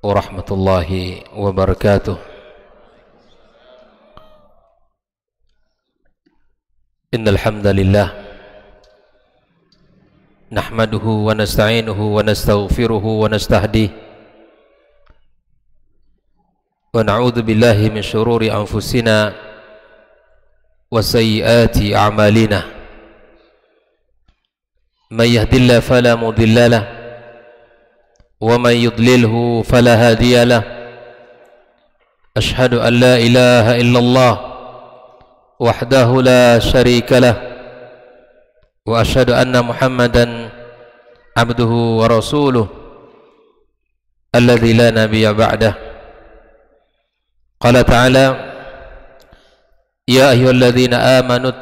warahmatullahi wabarakatuh. Innal hamdalillah nahmaduhu wa nasta'inuhu wa nastaghfiruhu wa nastahdihi wa na'udzu billahi min shururi anfusina wa sayyiati a'malina. Man yahdihillahu fala mudilla lahu wa man yudlilhu fala hadiya lahu. Ashhadu an la ilaha illallah wahdahu la syarika lah wa asyhadu anna Muhammadan abduhu wa rasuluh alladzi la nabiyya ba'dah. Qala ta'ala ya ayyuhalladzina amanu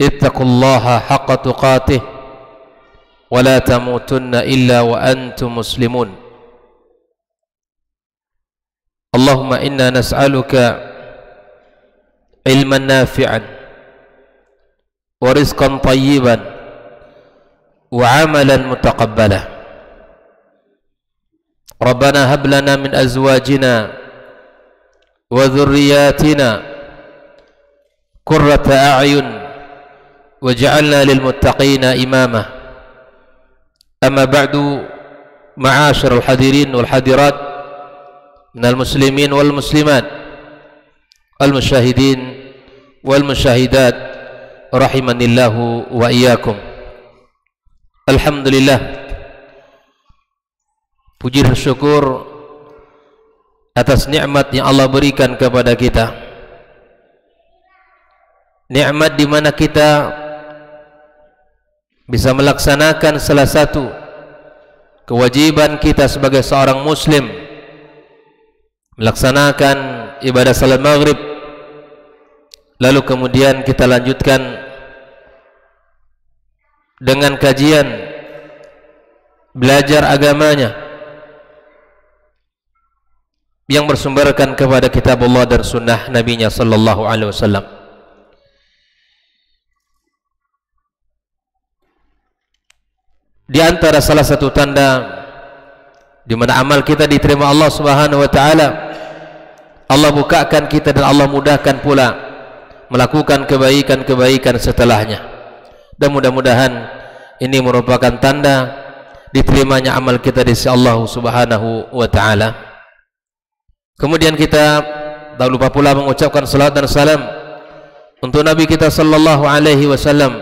ittaqullaha haqqa tuqatih wa la tamutunna illa wa antum muslimun. Allahumma inna nas'aluka ilman nafi'an wa rizqan tayyiban wa amalan mutaqabbala. Rabbana hab lana min azwajina wa dhurriyyatina qurrata a'yun waj'alna lil muttaqina imama. Amma ba'du, ma'asyiral hadirin wal hadirat minal muslimin wal muslimat al-musyahidin wal musyahidat rahimanillahu wa iyyakum. Alhamdulillah, puji dan syukur atas nikmat yang Allah berikan kepada kita. Nikmat di mana kita bisa melaksanakan salah satu kewajiban kita sebagai seorang muslim, melaksanakan ibadah salat maghrib. Lalu kemudian kita lanjutkan dengan kajian belajar agamanya yang bersumberkan kepada kitab Allah dan sunnah Nabi-Nya sallallahu alaihi wasallam. Di antara salah satu tanda di mana amal kita diterima Allah Subhanahu wa taala, Allah bukakan kita dan Allah mudahkan pula melakukan kebaikan-kebaikan setelahnya. Dan mudah-mudahan ini merupakan tanda diterimanya amal kita di sisi Allah Subhanahu wa taala. Kemudian kita tak lupa pula mengucapkan salawat dan salam untuk Nabi kita sallallahu alaihi wasallam,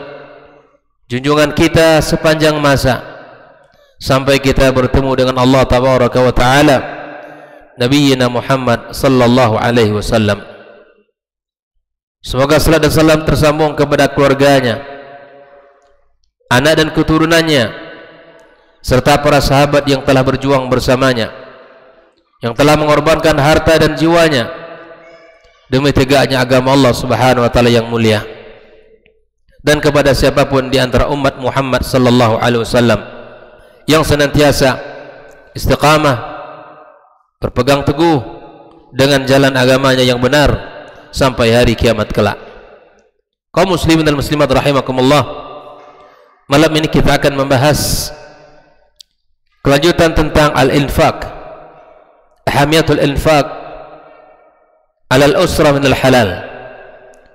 junjungan kita sepanjang masa sampai kita bertemu dengan Allah tabaraka wa taala, Nabiyyina Muhammad sallallahu alaihi wasallam. Semoga salat dan salam tersambung kepada keluarganya, anak dan keturunannya, serta para sahabat yang telah berjuang bersamanya, yang telah mengorbankan harta dan jiwanya demi tegaknya agama Allah Subhanahu wa taala yang mulia. Dan kepada siapapun di antara umat Muhammad sallallahu alaihi wasallam yang senantiasa istiqamah, berpegang teguh dengan jalan agamanya yang benar sampai hari kiamat kelak. Kaum muslimin dan muslimat rahimakumullah, malam ini kita akan membahas kelanjutan tentang al-infaq, ahamiyatul infaq ala al-usra min al-halal,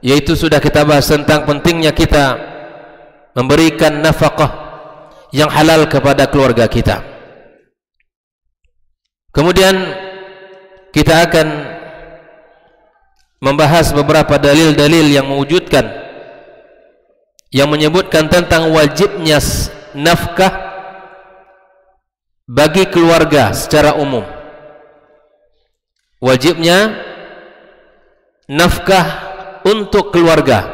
yaitu sudah kita bahas tentang pentingnya kita memberikan nafkah yang halal kepada keluarga kita. Kemudian kita akan membahas beberapa dalil-dalil yang mewujudkan, yang menyebutkan tentang wajibnya nafkah bagi keluarga secara umum. Wajibnya nafkah untuk keluarga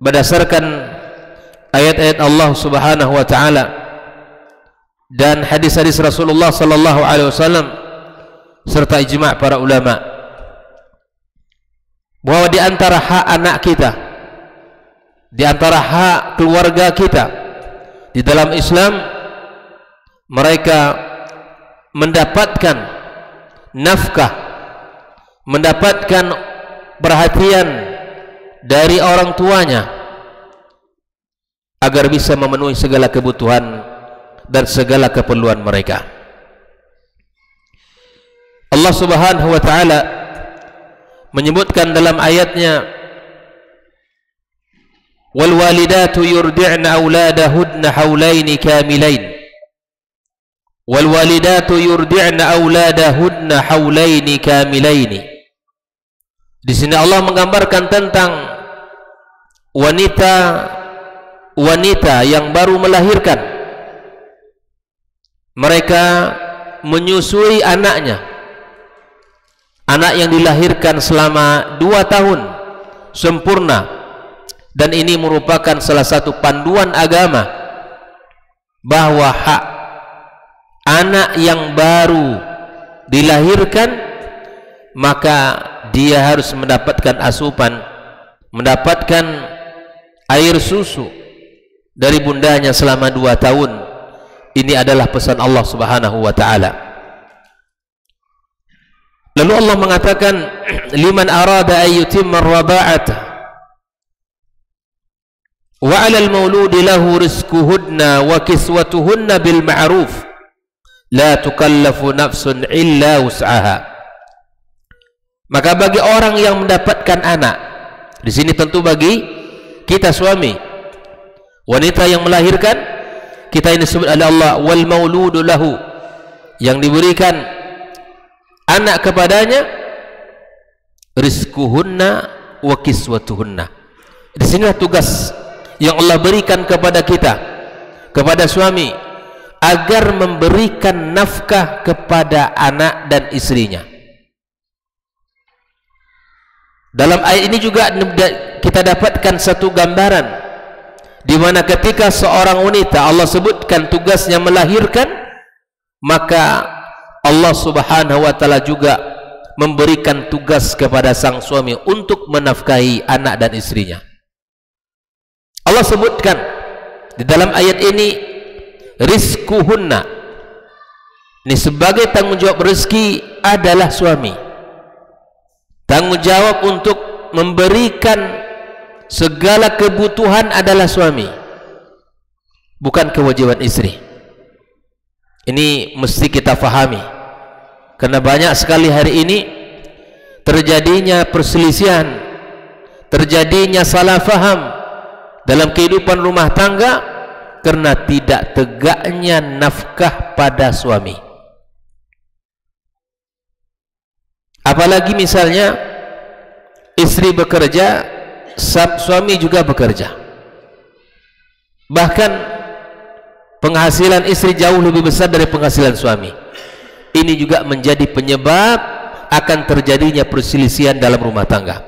berdasarkan ayat-ayat Allah Subhanahu wa taala dan hadis-hadis Rasulullah sallallahu alaihi wasallam serta ijma' para ulama, bahwa di antara hak anak kita, di antara hak keluarga kita di dalam Islam, mereka mendapatkan nafkah, mendapatkan perhatian dari orang tuanya agar bisa memenuhi segala kebutuhan dan segala keperluan mereka. Allah Subhanahu wa taala menyebutkan dalam ayatnya, wal walidatu yurdi'na auladahunna haulaini kamilain. Wal walidatu yurdi'na auladahunna haulaini kamilaini. Di sini Allah menggambarkan tentang wanita yang baru melahirkan. Mereka menyusui anaknya, anak yang dilahirkan selama 2 tahun sempurna, dan ini merupakan salah satu panduan agama bahwa hak anak yang baru dilahirkan, maka dia harus mendapatkan asupan, mendapatkan air susu dari bundanya selama 2 tahun. Ini adalah pesan Allah Subhanahu wa taala. Lalu Allah mengatakan, liman arada an yutimma ar-rada'ata wa 'alal mauludi lahu rizquhunna wa kiswatuhunna bil ma'ruf la tukallafu nafsun illa wus'aha. Maka bagi orang yang mendapatkan anak, di sini tentu bagi kita suami, wanita yang melahirkan, kita ini disebut oleh Allah wal mauludu lahu, yang diberikan anak kepadanya, rizquhunna wa kiswatuhunna. Di sinilah tugas yang Allah berikan kepada kita, kepada suami, agar memberikan nafkah kepada anak dan istrinya. Dalam ayat ini juga kita dapatkan satu gambaran, di mana ketika seorang wanita Allah sebutkan tugasnya melahirkan, maka Allah Subhanahu wa taala juga memberikan tugas kepada sang suami untuk menafkahi anak dan istrinya. Allah sebutkan di dalam ayat ini rizquhunna. Ini sebagai tanggung jawab rezeki adalah suami. Tanggung jawab untuk memberikan segala kebutuhan adalah suami, bukan kewajiban istri. Ini mesti kita fahami, karena banyak sekali hari ini terjadinya perselisihan, terjadinya salah faham dalam kehidupan rumah tangga karena tidak tegaknya nafkah pada suami. Apalagi misalnya istri bekerja, suami juga bekerja, bahkan penghasilan istri jauh lebih besar dari penghasilan suami. Ini juga menjadi penyebab akan terjadinya perselisihan dalam rumah tangga.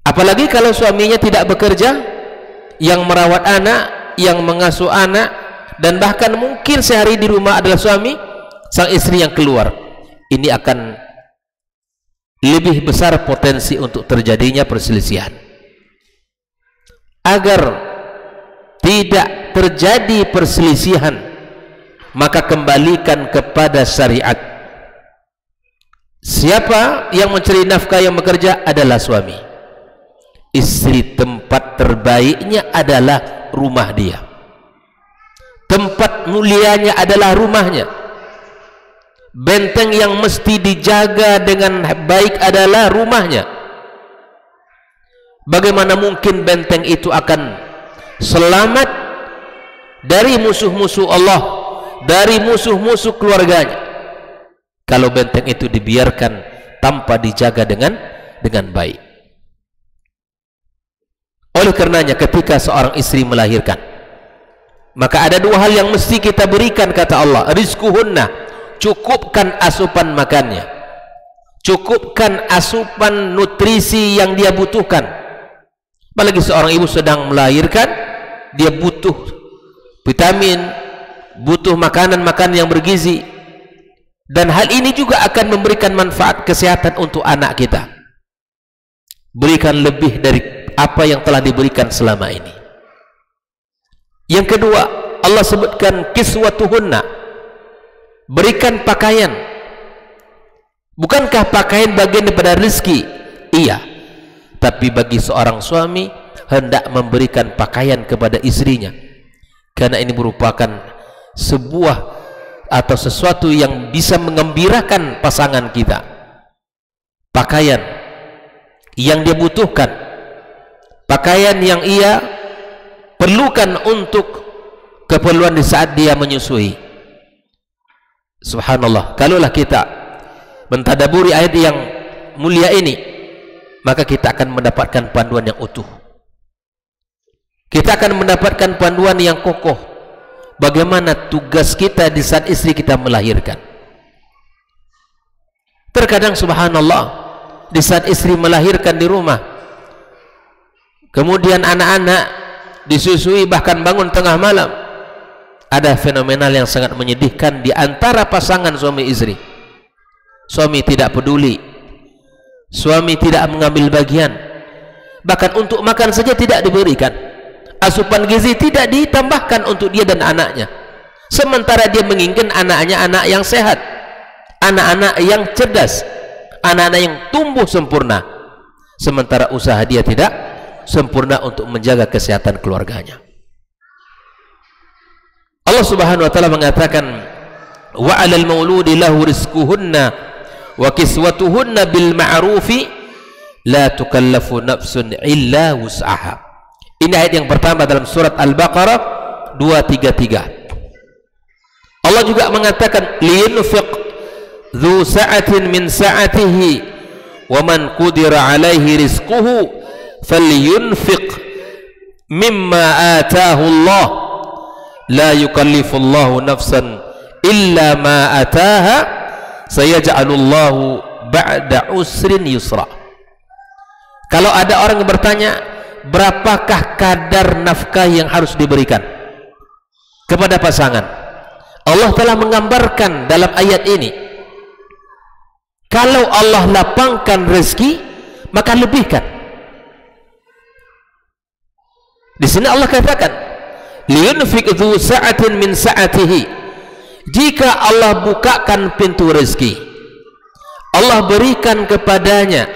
Apalagi kalau suaminya tidak bekerja, yang merawat anak, yang mengasuh anak, dan bahkan mungkin sehari di rumah adalah suami, sang istri yang keluar. Ini akan lebih besar potensi untuk terjadinya perselisihan. Agar tidak terjadi perselisihan, maka kembalikan kepada syariat. Siapa yang mencari nafkah yang bekerja adalah suami. Istri tempat terbaiknya adalah rumah dia, tempat mulianya adalah rumahnya. Benteng yang mesti dijaga dengan baik adalah rumahnya. Bagaimana mungkin benteng itu akan selamat dari musuh-musuh Allah, dari musuh-musuh keluarganya, kalau benteng itu dibiarkan tanpa dijaga dengan baik? Oleh karenanya ketika seorang istri melahirkan, maka ada 2 hal yang mesti kita berikan, kata Allah, rizquhunna, cukupkan asupan makannya, cukupkan asupan nutrisi yang dia butuhkan. Apalagi seorang ibu sedang melahirkan, dia butuh vitamin, butuh makanan-makanan yang bergizi, dan hal ini juga akan memberikan manfaat kesehatan untuk anak kita. Berikan lebih dari apa yang telah diberikan selama ini. Yang kedua, Allah sebutkan kiswatuhunna, berikan pakaian. Bukankah pakaian bagian daripada rezeki? Iya, tapi bagi seorang suami hendak memberikan pakaian kepada istrinya, karena ini merupakan sebuah atau sesuatu yang bisa mengembirakan pasangan kita, pakaian yang dia butuhkan, pakaian yang ia perlukan untuk keperluan di saat dia menyusui. Subhanallah, kalaulah kita mentadaburi ayat yang mulia ini, maka kita akan mendapatkan panduan yang utuh. Kita akan mendapatkan panduan yang kokoh bagaimana tugas kita di saat istri kita melahirkan. Terkadang subhanallah, di saat istri melahirkan di rumah, kemudian anak-anak disusui bahkan bangun tengah malam, ada fenomenal yang sangat menyedihkan di antara pasangan suami istri. Suami tidak peduli, suami tidak mengambil bagian, bahkan untuk makan saja tidak diberikan, asupan gizi tidak ditambahkan untuk dia dan anaknya, sementara dia menginginkan anaknya anak yang sehat, anak-anak yang cerdas, anak-anak yang tumbuh sempurna, sementara usaha dia tidak sempurna untuk menjaga kesehatan keluarganya. Allah Subhanahu wa taala mengatakan, wa 'alal mauludi lahu rizquhunna wa kiswatuhunna bil ma'rufi la tukallafu nafsun illa wus'aha. Ini ayat yang pertama dalam surat Al-Baqarah 233. Allah juga mengatakan, liyunfiq dzu sa'atin min sa'atihi wa man qudira 'alaihi rizquhu falyunfiq mimma ataahu Allah la yukallifullahu nafsan illa ma ataaha sayaj'alullahu ba'da usrin yusra. Kalau ada orang yang bertanya, berapakah kadar nafkah yang harus diberikan kepada pasangan, Allah telah menggambarkan dalam ayat ini, kalau Allah lapangkan rezeki maka lebihkan. Di sini Allah katakan, liyunfiq dzu sa'atin min sa'atihi. Jika Allah bukakan pintu rezeki, Allah berikan kepadanya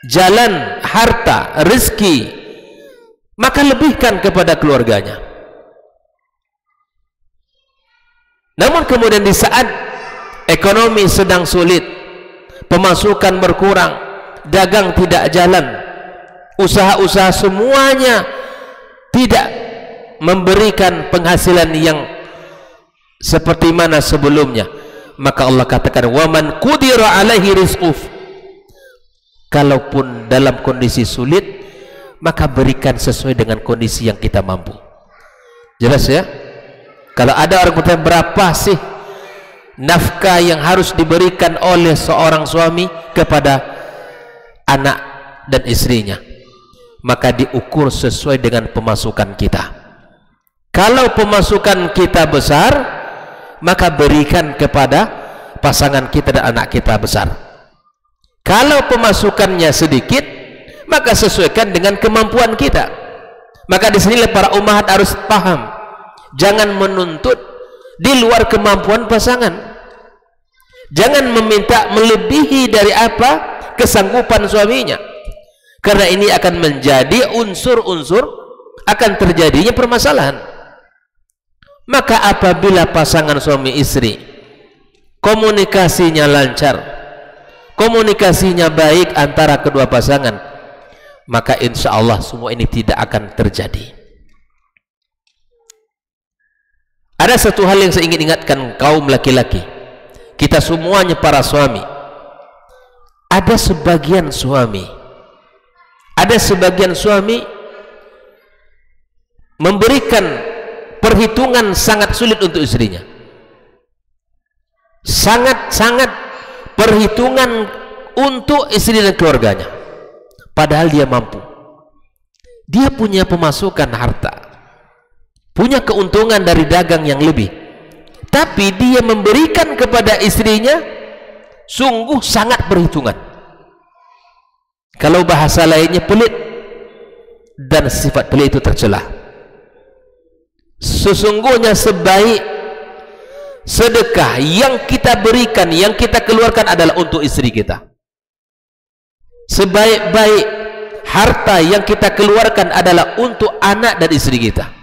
jalan harta rezeki, maka lebihkan kepada keluarganya. Namun kemudian di saat ekonomi sedang sulit, pemasukan berkurang, dagang tidak jalan, usaha-usaha semuanya tidak memberikan penghasilan yang seperti mana sebelumnya, maka Allah katakan, waman qudira alaihi rizquh, kalaupun dalam kondisi sulit maka berikan sesuai dengan kondisi yang kita mampu. Jelas ya? Kalau ada orang bertanya, berapa sih nafkah yang harus diberikan oleh seorang suami kepada anak dan istrinya, maka diukur sesuai dengan pemasukan kita. Kalau pemasukan kita besar, maka berikan kepada pasangan kita dan anak kita besar. Kalau pemasukannya sedikit, maka sesuaikan dengan kemampuan kita. Maka di sini para ummahat harus paham, jangan menuntut di luar kemampuan pasangan, jangan meminta melebihi dari apa kesanggupan suaminya, karena ini akan menjadi unsur-unsur akan terjadinya permasalahan. Maka apabila pasangan suami istri komunikasinya lancar, komunikasinya baik antara kedua pasangan, maka insya Allah semua ini tidak akan terjadi. Ada satu hal yang saya ingin ingatkan kaum laki-laki, kita semuanya para suami. Ada sebagian suami memberikan perhitungan sangat sulit untuk istrinya, sangat perhitungan untuk istri dan keluarganya, padahal dia mampu, dia punya pemasukan harta, punya keuntungan dari dagang yang lebih, tapi dia memberikan kepada istrinya sungguh sangat perhitungan. Kalau bahasa lainnya pelit, dan sifat pelit itu tercela. Sesungguhnya sebaik sedekah yang kita berikan, yang kita keluarkan adalah untuk istri kita. Sebaik-baik harta yang kita keluarkan adalah untuk anak dan istri kita.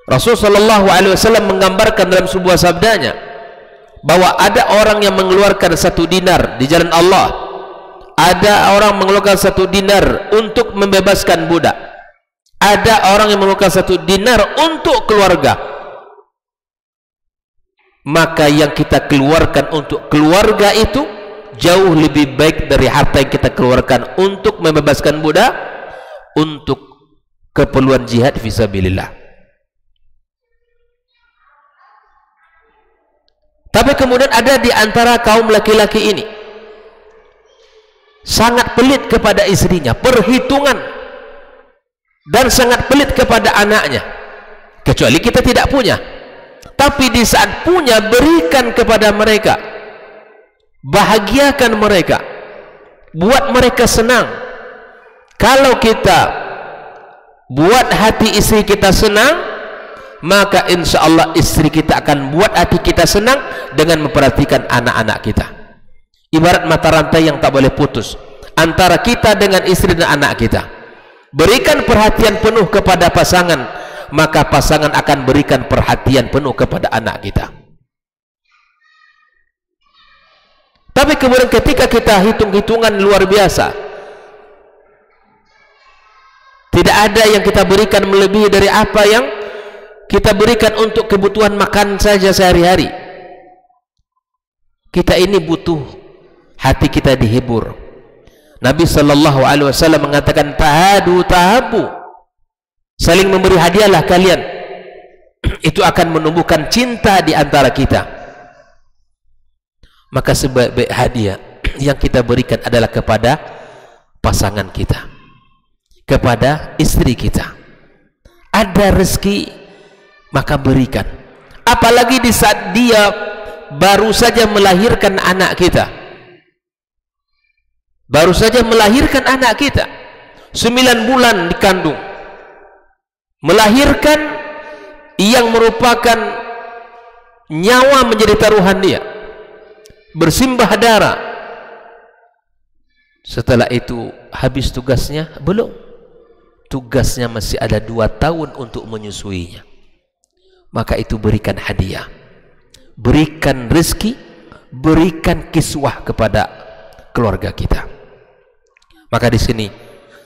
Rasul sallallahu alaihi wasallam menggambarkan dalam sebuah sabdanya bahwa ada orang yang mengeluarkan 1 dinar di jalan Allah, ada orang mengeluarkan 1 dinar untuk membebaskan budak, ada orang yang mengeluarkan 1 dinar untuk keluarga. Maka yang kita keluarkan untuk keluarga itu jauh lebih baik dari harta yang kita keluarkan untuk membebaskan budak, untuk keperluan jihad fisabilillah. Tapi kemudian ada di antara kaum laki-laki ini sangat pelit kepada istrinya, perhitungan, dan sangat pelit kepada anaknya. Kecuali kita tidak punya, tapi di saat punya, berikan kepada mereka, bahagiakan mereka, buat mereka senang. Kalau kita buat hati istri kita senang, maka insya Allah istri kita akan buat hati kita senang dengan memperhatikan anak-anak kita. Ibarat mata rantai yang tak boleh putus antara kita dengan istri dan anak kita. Berikan perhatian penuh kepada pasangan, maka pasangan akan berikan perhatian penuh kepada anak kita. Tapi kemudian ketika kita hitung-hitungan luar biasa, tidak ada yang kita berikan melebihi dari apa yang kita berikan untuk kebutuhan makan saja sehari-hari. Kita ini butuh hati kita dihibur. Nabi sallallahu alaihi wasallam mengatakan, tahadu tahabu, saling memberi hadiahlah kalian, itu akan menumbuhkan cinta di antara kita. Maka sebaik-baik hadiah yang kita berikan adalah kepada pasangan kita, kepada istri kita. Ada rezeki, maka berikan. Apalagi di saat dia baru saja melahirkan anak kita, baru saja melahirkan anak kita, 9 bulan dikandung, melahirkan yang merupakan nyawa menjadi taruhan dia, bersimbah darah. Setelah itu habis tugasnya? Belum. Tugasnya masih ada 2 tahun untuk menyusuinya. Maka itu berikan hadiah, berikan rezeki, berikan kiswah kepada keluarga kita. Maka di sini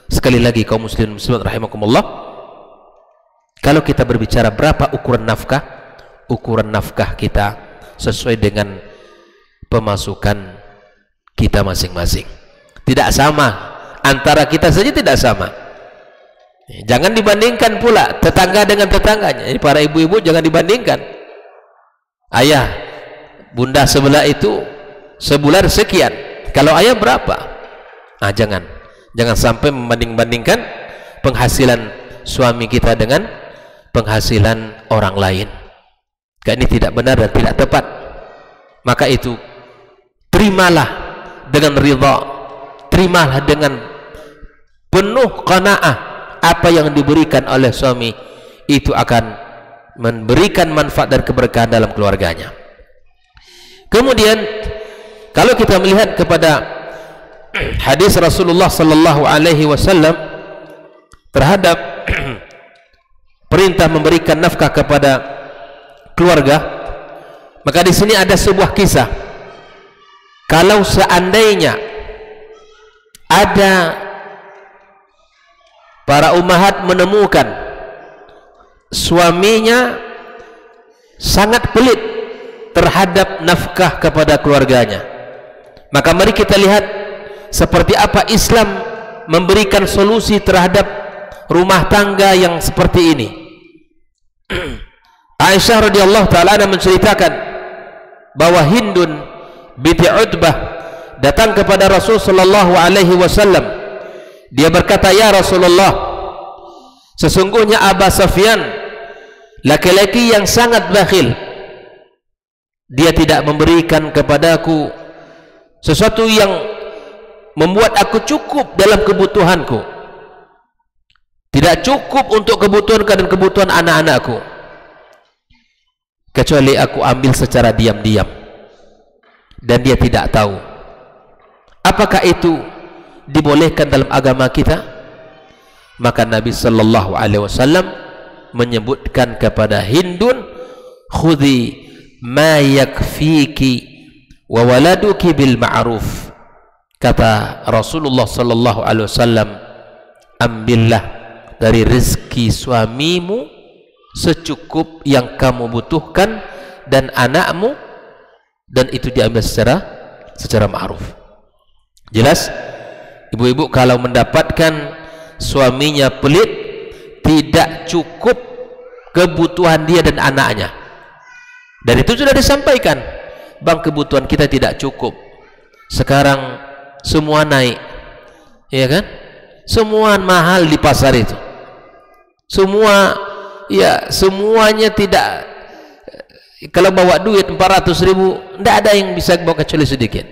sekali lagi kaum muslimin muslimat rahimakumullah, kalau kita berbicara berapa ukuran nafkah kita sesuai dengan pemasukan kita masing-masing. Tidak sama, antara kita saja tidak sama. Jangan dibandingkan pula tetangga dengan tetangganya. Jadi para ibu-ibu jangan dibandingkan. Ayah, bunda sebelah itu sebulan sekian, kalau ayah berapa? Jangan sampai membanding-bandingkan penghasilan suami kita dengan penghasilan orang lain. Ini tidak benar dan tidak tepat. Maka itu terimalah dengan ridha, terimalah dengan penuh qanaah. Apa yang diberikan oleh suami itu akan memberikan manfaat dan keberkahan dalam keluarganya. Kemudian kalau kita melihat kepada hadis Rasulullah sallallahu alaihi wasallam terhadap perintah memberikan nafkah kepada keluarga, maka di sini ada sebuah kisah. Kalau seandainya ada para ummahat menemukan suaminya sangat pelit terhadap nafkah kepada keluarganya, maka mari kita lihat seperti apa Islam memberikan solusi terhadap rumah tangga yang seperti ini. Aisyah radhiyallahu taala menceritakan bahwa Hindun binti Utbah datang kepada Rasul sallallahu alaihi wasallam. Dia berkata, ya Rasulullah, sesungguhnya Aba Sufyan laki-laki yang sangat bakhil. Dia tidak memberikan kepadaku sesuatu yang membuat aku cukup dalam kebutuhanku, tidak cukup untuk kebutuhanku dan kebutuhan anak-anakku, kecuali aku ambil secara diam-diam dan dia tidak tahu. Apakah itu dibolehkan dalam agama kita? Maka Nabi sallallahu alaihi wasallam menyebutkan kepada Hindun, khudhi ma yakfiki wa waladuki bil ma'ruf. Kata Rasulullah sallallahu alaihi wasallam, ambillah dari rezeki suamimu secukup yang kamu butuhkan dan anakmu, dan itu diambil secara ma'ruf. Jelas ibu-ibu kalau mendapatkan suaminya pelit, tidak cukup kebutuhan dia dan anaknya, dan itu sudah disampaikan, bang, kebutuhan kita tidak cukup, sekarang semua naik, ya kan, semua mahal di pasar itu, semua, ya semuanya tidak, kalau bawa duit 400.000 tidak ada yang bisa bawa kecuali sedikit,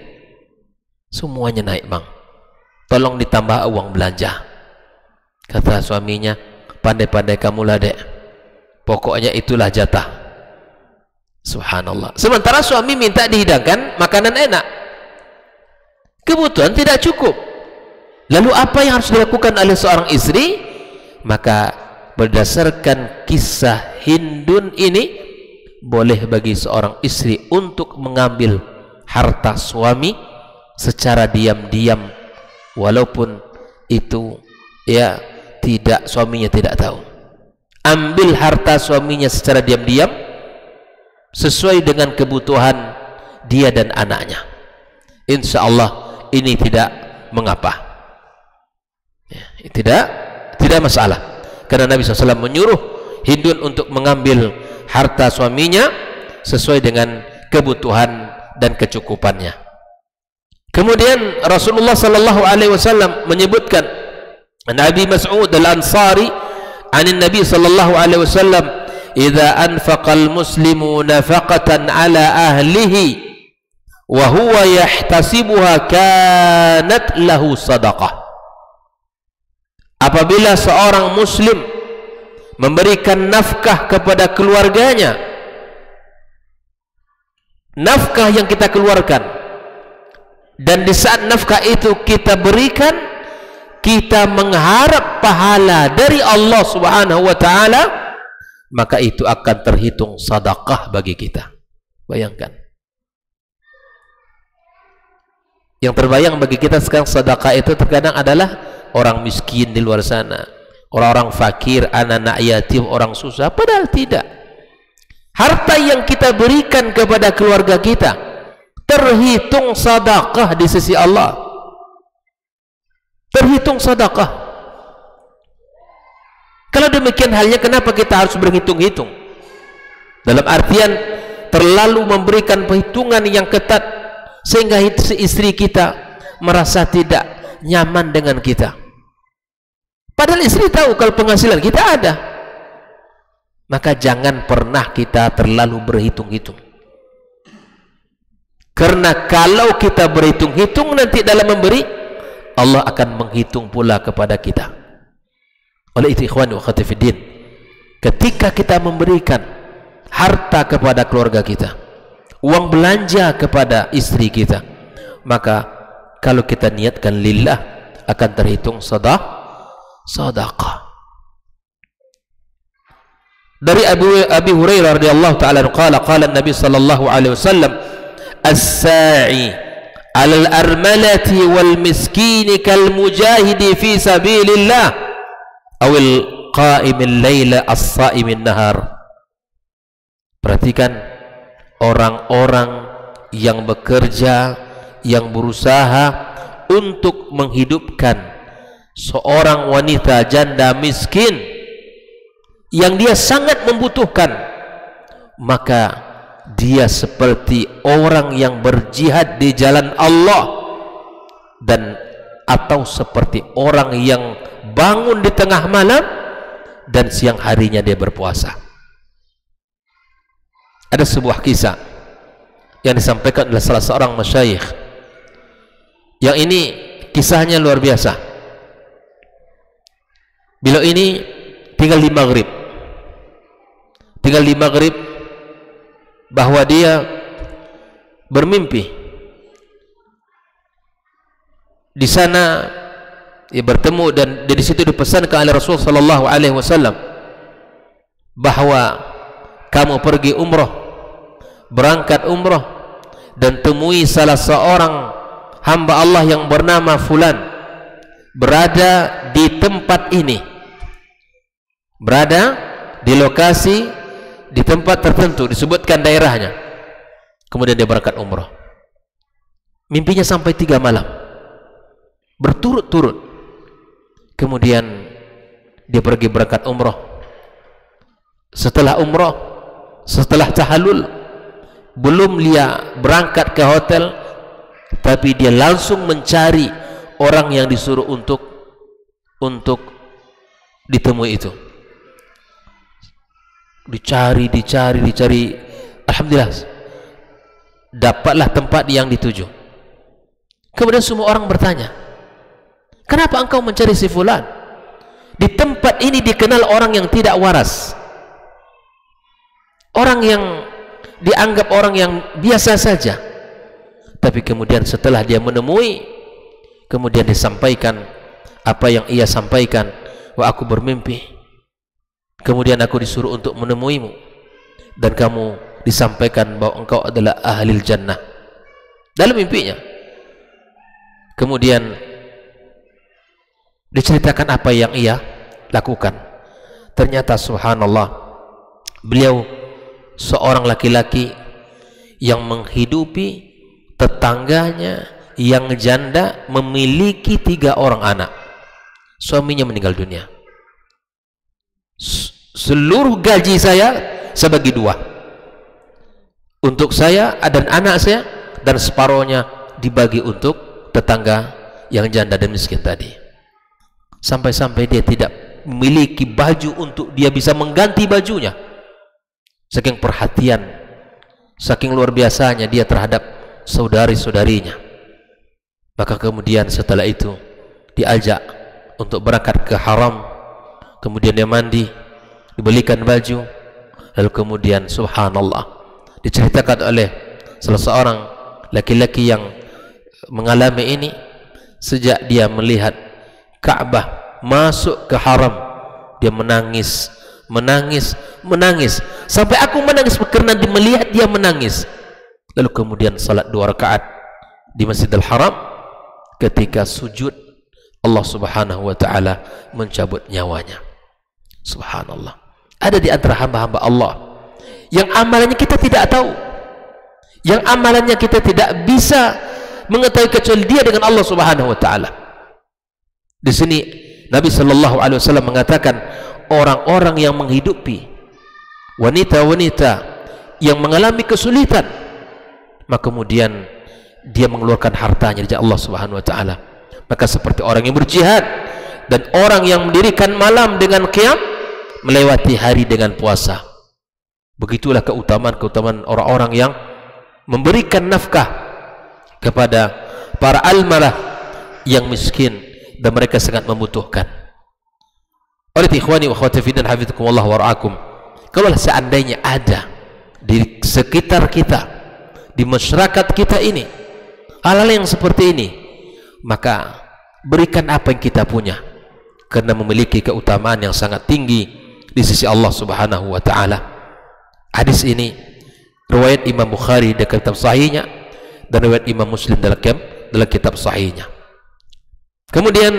semuanya naik, bang, tolong ditambah uang belanja. Kata suaminya, pandai-pandai kamulah dek, pokoknya itulah jatah. Subhanallah. Sementara suami minta dihidangkan makanan enak, kebutuhan tidak cukup. Lalu apa yang harus dilakukan oleh seorang istri? Maka berdasarkan kisah Hindun ini, boleh bagi seorang istri untuk mengambil harta suami secara diam-diam, walaupun itu, ya, tidak, suaminya tidak tahu. Ambil harta suaminya secara diam-diam sesuai dengan kebutuhan dia dan anaknya. Insya Allah ini tidak mengapa, ya, tidak masalah, karena Nabi SAW menyuruh Hindun untuk mengambil harta suaminya sesuai dengan kebutuhan dan kecukupannya. Kemudian Rasulullah SAW menyebutkan, Nabi Mas'ud al-Ansari an Nabi sallallahu alaihi wasallam, idza anfaqa al-muslimu nafaqatan ala ahlihi wa huwa yahtasibuha kanat lahu sadaqah. Apabila seorang muslim memberikan nafkah kepada keluarganya, nafkah yang kita keluarkan, dan di saat nafkah itu kita berikan, kita mengharap pahala dari Allah Subhanahu wa taala, maka itu akan terhitung sedekah bagi kita. Bayangkan. Yang terbayang bagi kita sekarang sedekah itu terkadang adalah orang miskin di luar sana, orang-orang fakir, anak-anak yatim, orang susah, padahal tidak. Harta yang kita berikan kepada keluarga kita terhitung sedekah di sisi Allah. Terhitung sedekah. Kalau demikian halnya, kenapa kita harus berhitung-hitung? Dalam artian terlalu memberikan perhitungan yang ketat sehingga istri kita merasa tidak nyaman dengan kita. Padahal istri tahu kalau penghasilan kita ada. Maka jangan pernah kita terlalu berhitung-hitung. Karena kalau kita berhitung-hitung nanti dalam memberi, Allah akan menghitung pula kepada kita. Oleh itu ikhwan wa akhwati fiddin, ketika kita memberikan harta kepada keluarga kita, uang belanja kepada istri kita, maka kalau kita niatkan lillah akan terhitung sedekah. Dari Abi Hurairah radhiyallahu taala qala Nabi sallallahu alaihi wasallam, as-sa'i alal armalati wal miskini kal mujahidi fi sabilillah awil qa'imil layla as-sa'imin nahar. Perhatikan, orang-orang yang bekerja, yang berusaha untuk menghidupkan seorang wanita janda miskin yang dia sangat membutuhkan, maka dia seperti orang yang berjihad di jalan Allah, dan atau seperti orang yang bangun di tengah malam dan siang harinya dia berpuasa. Ada sebuah kisah yang disampaikan oleh salah seorang masyayikh, yang ini kisahnya luar biasa. Beliau ini tinggal di Maghrib, bahwa dia bermimpi di sana, dia bertemu dan di situ dipesankan oleh Rasul sallallahu alaihi wasallam bahwa kamu pergi umroh, berangkat umroh, dan temui salah seorang hamba Allah yang bernama Fulan berada di tempat ini, berada di lokasi, di tempat tertentu, disebutkan daerahnya. Kemudian dia berangkat umroh. Mimpinya sampai 3 malam berturut-turut. Kemudian dia pergi berangkat umroh. Setelah umroh, setelah tahallul, belum dia berangkat ke hotel, tapi dia langsung mencari orang yang disuruh untuk ditemui itu. Dicari. Alhamdulillah, dapatlah tempat yang dituju. Kemudian semua orang bertanya, kenapa engkau mencari si fulan? Di tempat ini dikenal orang yang tidak waras, orang yang dianggap orang yang biasa saja. Tapi kemudian setelah dia menemui, kemudian disampaikan apa yang ia sampaikan, wah aku bermimpi, kemudian aku disuruh untuk menemuimu, dan kamu disampaikan bahwa engkau adalah ahlil jannah dalam mimpinya. Kemudian diceritakan apa yang ia lakukan. Ternyata subhanallah, beliau seorang laki-laki yang menghidupi tetangganya yang janda, memiliki 3 orang anak. Suaminya meninggal dunia. Seluruh gaji saya bagi 2 untuk saya dan anak saya, dan separohnya dibagi untuk tetangga yang janda dan miskin tadi. Sampai-sampai dia tidak memiliki baju untuk dia bisa mengganti bajunya. Saking perhatian, saking luar biasanya dia terhadap saudari-saudarinya. Maka kemudian setelah itu diajak untuk berangkat ke haram. Kemudian dia mandi, dibelikan baju, lalu kemudian subhanallah, diceritakan oleh salah seorang laki-laki yang mengalami ini, sejak dia melihat Ka'bah masuk ke haram, dia menangis sampai aku menangis karena melihat dia menangis. Lalu kemudian salat 2 rakaat di Masjidil Haram. Ketika sujud, Allah subhanahu wa ta'ala mencabut nyawanya. Subhanallah. Ada di antara hamba-hamba Allah yang amalannya kita tidak tahu, yang amalannya kita tidak bisa mengetahui kecuali dia dengan Allah subhanahu wa ta'ala. Di sini Nabi sallallahu alaihi wasallam mengatakan, orang-orang yang menghidupi wanita-wanita yang mengalami kesulitan, maka kemudian dia mengeluarkan hartanya dari Allah subhanahu wa ta'ala, maka seperti orang yang berjihad dan orang yang mendirikan malam dengan qiyam, melewati hari dengan puasa. Begitulah keutamaan orang-orang yang memberikan nafkah kepada para almarah yang miskin dan mereka sangat membutuhkan. Oleh ikhwani wa akhwati fillah, hafizakumullah wa ra'akum, kalau seandainya ada di sekitar kita, di masyarakat kita ini, hal-hal yang seperti ini, maka berikan apa yang kita punya, karena memiliki keutamaan yang sangat tinggi di sisi Allah subhanahu wa ta'ala. Hadis ini riwayat Imam Bukhari dalam kitab sahihnya, dan riwayat Imam Muslim dalam kitab sahihnya. Kemudian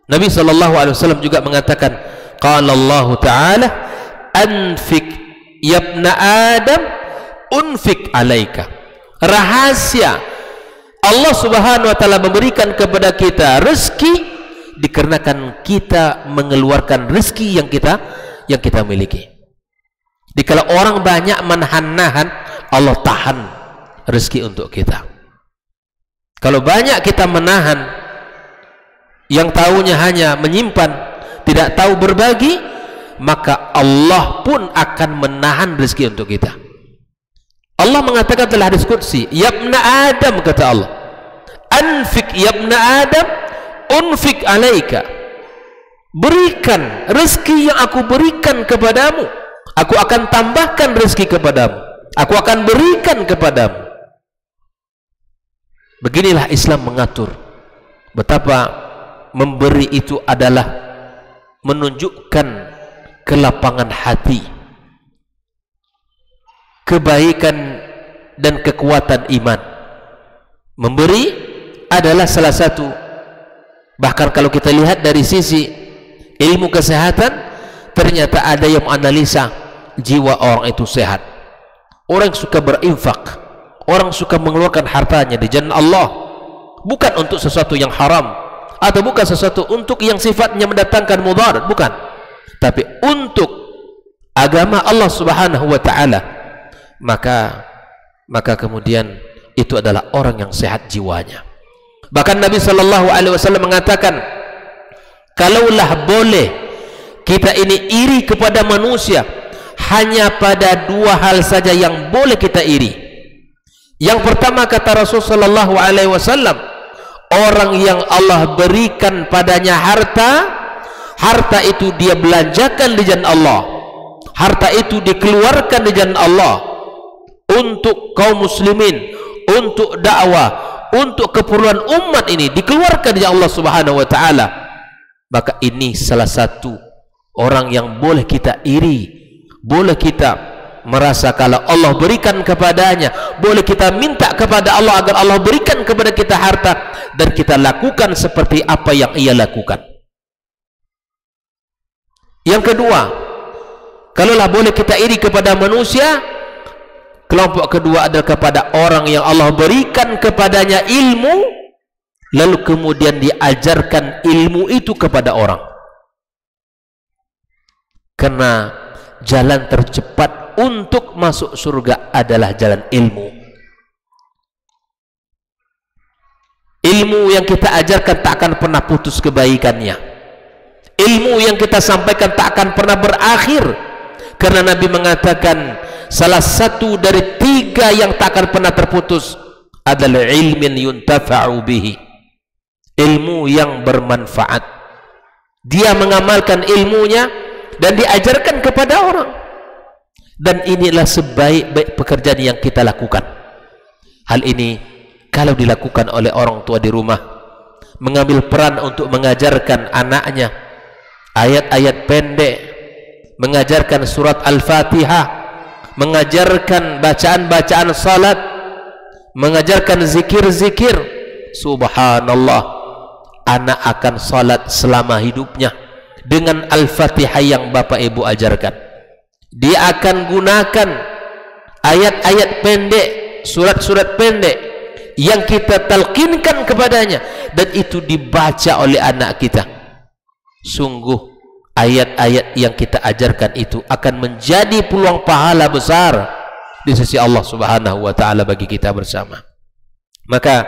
Nabi SAW juga mengatakan, qala Allah Ta'ala, anfik yabna Adam unfik alaika. Rahasia Allah subhanahu wa ta'ala memberikan kepada kita rezeki dikarenakan kita mengeluarkan rezeki yang kita miliki. Dikala orang banyak menahan-nahan, Allah tahan rezeki untuk kita. Kalau banyak kita menahan, yang tahunya hanya menyimpan, tidak tahu berbagi, maka Allah pun akan menahan rezeki untuk kita. Allah mengatakan dalam hadis qudsi, yabna Adam, kata Allah, anfik yabna Adam unfik alaika. Berikan rezeki yang aku berikan kepadamu, aku akan tambahkan rezeki kepadamu, aku akan berikan kepadamu. Beginilah Islam mengatur betapa memberi itu adalah menunjukkan kelapangan hati, kebaikan dan kekuatan iman. Memberi adalah salah satu. Bahkan kalau kita lihat dari sisi ilmu kesehatan, ternyata ada yang menganalisa jiwa orang itu sehat. Orang suka berinfak, orang suka mengeluarkan hartanya di jalan Allah, bukan untuk sesuatu yang haram, atau bukan sesuatu untuk yang sifatnya mendatangkan mudarat, bukan, tapi untuk agama Allah Subhanahu wa ta'ala. Maka kemudian itu adalah orang yang sehat jiwanya. Bahkan Nabi sallallahu alaihi wasallam mengatakan, kalaulah boleh kita ini iri kepada manusia, hanya pada dua hal saja yang boleh kita iri. Yang pertama, kata Rasul sallallahu alaihi wasallam, orang yang Allah berikan padanya harta itu dia belanjakan di jalan Allah, harta itu dikeluarkan di jalan Allah untuk kaum muslimin, untuk dakwah, untuk keperluan umat ini, dikeluarkan di jalan Allah Subhanahu wa taala. Maka ini salah satu orang yang boleh kita iri, boleh kita merasa kalau Allah berikan kepadanya, boleh kita minta kepada Allah agar Allah berikan kepada kita harta, dan kita lakukan seperti apa yang ia lakukan. Yang kedua, kalaulah boleh kita iri kepada manusia, kelompok kedua adalah kepada orang yang Allah berikan kepadanya ilmu, lalu kemudian diajarkan ilmu itu kepada orang. Karena jalan tercepat untuk masuk surga adalah jalan ilmu. Ilmu yang kita ajarkan tak akan pernah putus kebaikannya. Ilmu yang kita sampaikan tak akan pernah berakhir. Karena Nabi mengatakan salah satu dari tiga yang tak akan pernah terputus adalah ilmin yuntafa'u bihi, ilmu yang bermanfaat. Dia mengamalkan ilmunya dan diajarkan kepada orang. Dan inilah sebaik-baik pekerjaan yang kita lakukan. Hal ini kalau dilakukan oleh orang tua di rumah, mengambil peran untuk mengajarkan anaknya ayat-ayat pendek, mengajarkan surat Al-Fatihah, mengajarkan bacaan-bacaan salat, mengajarkan zikir-zikir, subhanallah, anak akan salat selama hidupnya dengan Al-Fatihah yang bapak ibu ajarkan. Dia akan gunakan ayat-ayat pendek, surat-surat pendek yang kita talqinkan kepadanya, dan itu dibaca oleh anak kita. Sungguh ayat-ayat yang kita ajarkan itu akan menjadi peluang pahala besar di sisi Allah Subhanahu wa ta'ala bagi kita bersama. Maka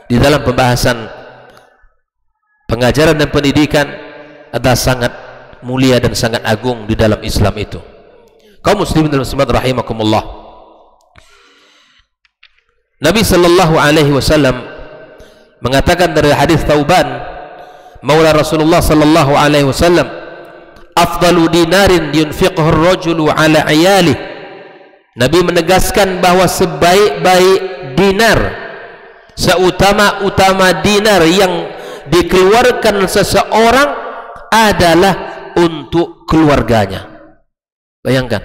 di dalam pembahasan pengajaran dan pendidikan adalah sangat mulia dan sangat agung di dalam Islam itu. Kaum muslimin dan muslimat rahimakumullah, Nabi sallallahu alaihi wasallam mengatakan dari hadis Thauban maula Rasulullah sallallahu alaihi wasallam, afdalu dinarin yunfiquhu ar-rajulu ala iyalih. Nabi menegaskan bahwa sebaik-baik dinar, seutama-utama dinar yang dikeluarkan seseorang adalah untuk keluarganya. Bayangkan,